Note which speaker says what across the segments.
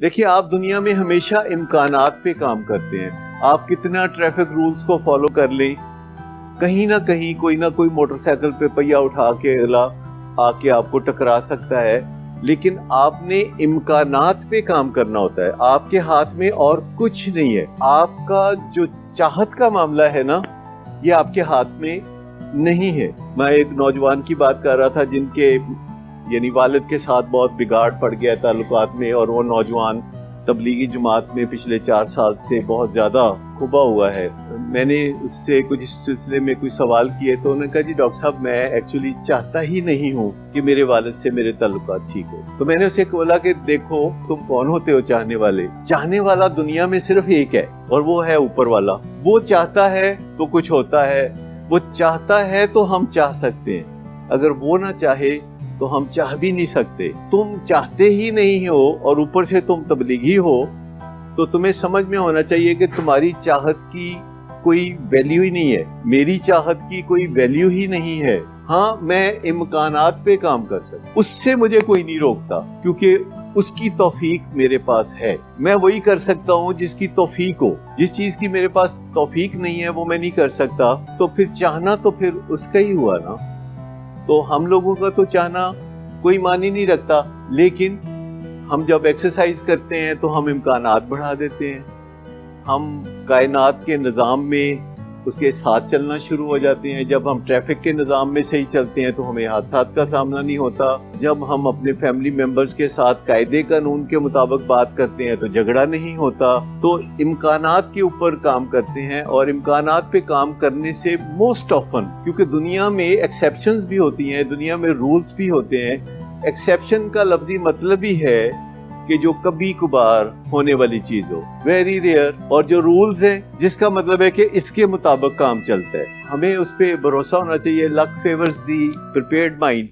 Speaker 1: देखिए, आप दुनिया में हमेशा इम्कानात पे काम करते हैं। आप कितना ट्रैफिक रूल्स को फॉलो कर लें, कहीं ना कहीं कोई ना कोई मोटरसाइकिल पे पहिया उठा के अगला आके आपको टकरा सकता है, लेकिन आपने इम्कानात पे काम करना होता है। आपके हाथ में और कुछ नहीं है। आपका जो चाहत का मामला है ना, ये आपके हाथ में नहीं है। मैं एक नौजवान की बात कर रहा था जिनके यानी वालिद के साथ बहुत बिगाड़ पड़ गया ताल्लुकात में, और वो नौजवान तबलीगी जमात में पिछले 4 साल से बहुत ज्यादा खुबा हुआ है। मैंने उससे कुछ इस सिलसिले में कुछ सवाल किए तो उन्होंने कहा, जी डॉक्टर साहब, मैं एक्चुअली चाहता ही नहीं हूँ कि मेरे वालिद से मेरे ताल्लुकात ठीक हो। तो मैंने उसे बोला कि देखो, तुम कौन होते हो चाहने वाले? चाहने वाला दुनिया में सिर्फ एक है, और वो है ऊपर वाला। वो चाहता है तो कुछ होता है, वो चाहता है तो हम चाह सकते हैं। अगर वो ना चाहे तो हम चाह भी नहीं सकते। तुम चाहते ही नहीं हो और ऊपर से तुम तबलीगी हो, तो तुम्हें समझ में होना चाहिए कि तुम्हारी चाहत की कोई वैल्यू ही नहीं है, मेरी चाहत की कोई वैल्यू ही नहीं है। हाँ, मैं इम्कानात पे काम कर सकता, उससे मुझे कोई नहीं रोकता, क्योंकि उसकी तौफीक मेरे पास है। मैं वही कर सकता हूँ जिसकी तौफीक हो। जिस चीज की मेरे पास तौफीक नहीं है वो मैं नहीं कर सकता, तो फिर चाहना तो फिर उसका ही हुआ ना। तो हम लोगों का तो चाहना कोई मानी नहीं रखता, लेकिन हम जब एक्सरसाइज करते हैं तो हम इम्कानात बढ़ा देते हैं। हम कायनात के निज़ाम में उसके साथ चलना शुरू हो जाते हैं। जब हम ट्रैफिक के निज़ाम में सही चलते हैं तो हमें हादसात का सामना नहीं होता। जब हम अपने फैमिली मेंबर्स के साथ कायदे कानून के मुताबिक बात करते हैं तो झगड़ा नहीं होता। तो इम्कानात के ऊपर काम करते हैं, और इम्कानात पे काम करने से मोस्ट ऑफन, क्योंकि दुनिया में एक्सेप्शंस भी होती हैं, दुनिया में रूल्स भी होते हैं। एक्सेप्शन का लफ्जी मतलब ही है कि जो कभी कभार होने वाली चीज हो, वेरी रेयर, और जो रूल्स हैं जिसका मतलब है कि इसके मुताबिक काम चलता है। हमें उस पे भरोसा होना चाहिए। लक फेवर्स दी प्रिपेयर्ड माइंड।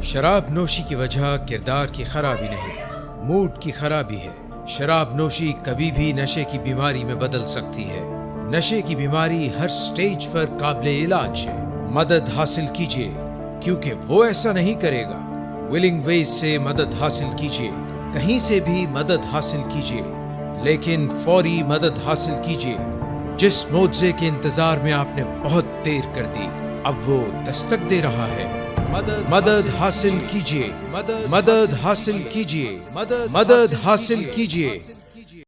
Speaker 2: शराब नोशी की वजह किरदार की खराबी नहीं, मूड की खराबी है। शराब नोशी कभी भी नशे की बीमारी में बदल सकती है। नशे की बीमारी हर स्टेज पर काबिले इलाज है। मदद हासिल कीजिए, क्योंकि वो ऐसा नहीं करेगा। विलिंग वेज से मदद हासिल कीजिए, कहीं से भी मदद हासिल कीजिए, लेकिन फौरी मदद हासिल कीजिए। जिस मोज़े के इंतजार में आपने बहुत देर कर दी, अब वो दस्तक दे रहा है। मदद हासिल कीजिए, मदद हासिल कीजिए, मदद हासिल कीजिए।